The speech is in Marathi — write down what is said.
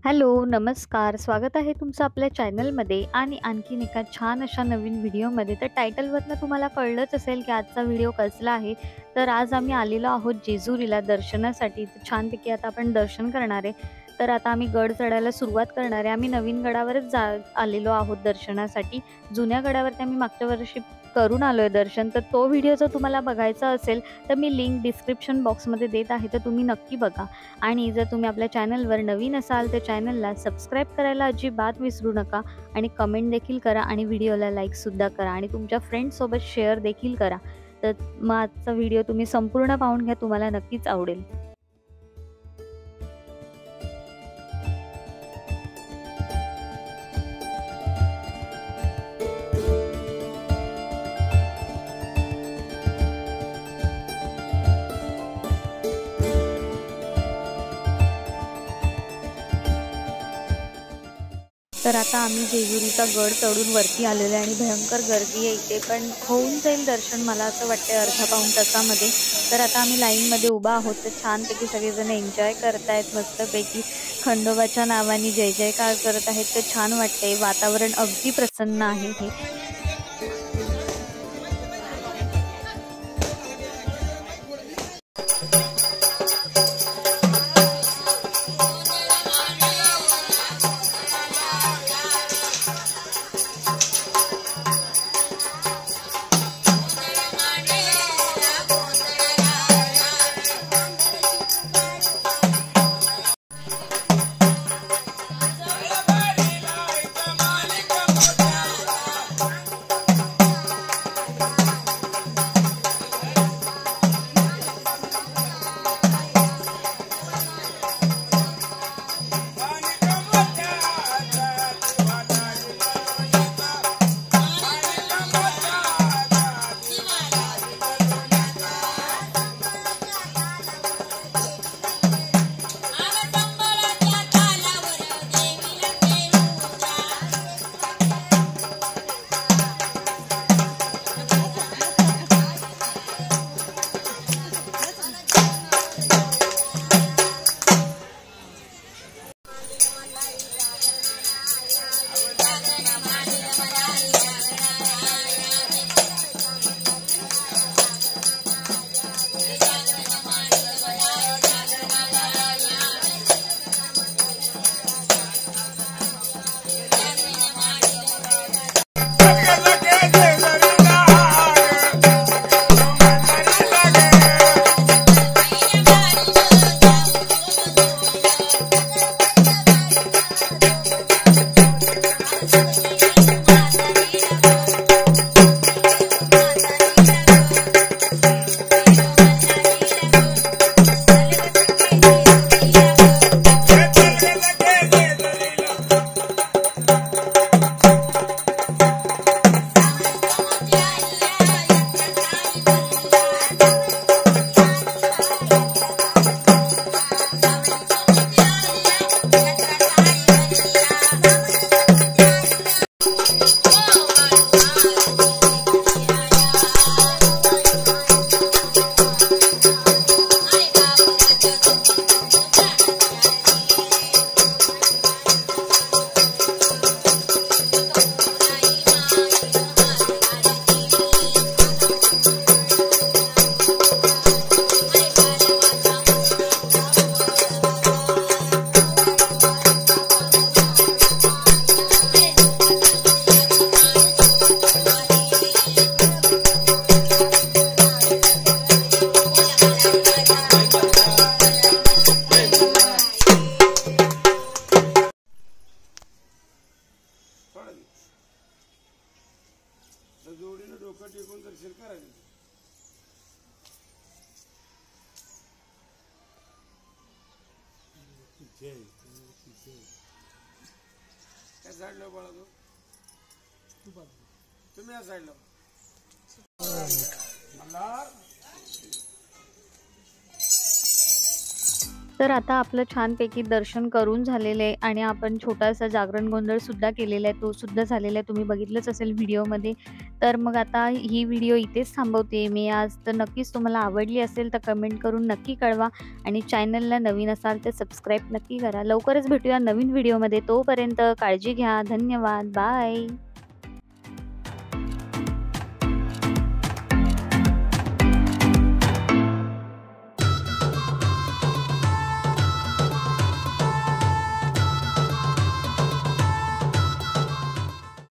हॅलो, नमस्कार. स्वागत आहे तुमचं आपल्या चॅनलमध्ये आणि आणखीन एका छान अशा नवीन व्हिडिओमध्ये. तर टायटलवरनं तुम्हाला कळलंच असेल की आजचा व्हिडिओ कसला आहे. तर आज आम्ही आलेलो आहोत जेजुरीला दर्शनासाठी. तर छानपैकी आता आपण दर्शन करणार आहे. तर आता आम्ही गड चढायला सुरुवात करणार आहे. आम्ही नवीन गडावरच आलेलो आहोत दर्शनासाठी. जुन्या गडावरती आम्ही मागच्या वर्षी करून आलोय दर्शन. तर तो व्हिडिओ जर तुम्हाला बघायचा असेल तर मी लिंक डिस्क्रिप्शन बॉक्समध्ये देत आहे, तर तुम्ही नक्की बघा. आणि जर तुम्ही आपल्या चॅनलवर नवीन असाल तर चॅनलला सबस्क्राईब करायला अजिबात विसरू नका आणि कमेंट देखील करा आणि व्हिडिओला लाईकसुद्धा करा आणि तुमच्या फ्रेंड्ससोबत शेअर देखील करा. तर मग आजचा व्हिडिओ तुम्ही संपूर्ण पाहून घ्या, तुम्हाला नक्कीच आवडेल. तर आता आम्ही जेजुरीचा गड चढून वरती आलेलो आहे आणि भयंकर गर्दी आहे इथे, पण होऊन जाईल दर्शन मला असं वाटतंय अर्धा पाऊण तासामध्ये. तर आता आम्ही लाईनमध्ये उभा आहोत. तर छानपैकी सगळेजण एन्जॉय करतायत मस्तपैकी, खंडोबाच्या नावाने जय जयकार करत आहेत. तर छान वाटतंय, वातावरण अगदी प्रसन्न आहे हे. जोडीनं डोकं टेकून दर्शन करायचं. काय साईडला बाळा तो तुम्ही या साईडला मल्हार तर आता आपलं छानपैकी दर्शन करून झालेलं आहे आणि आपण छोटासा जागरण गोंधळसुद्धा केलेला आहे. तो सुद्धा झालेला आहे. तुम्ही बघितलंच असेल व्हिडिओमध्ये. तर मग आता ही व्हिडिओ इथेच थांबवते मी आज. तर नक्कीच तुम्हाला आवडली असेल तर कमेंट करून नक्की कळवा आणि चॅनलला नवीन असाल तर सबस्क्राईब नक्की करा. लवकरच भेटूया नवीन व्हिडिओमध्ये. तोपर्यंत काळजी घ्या. धन्यवाद. बाय.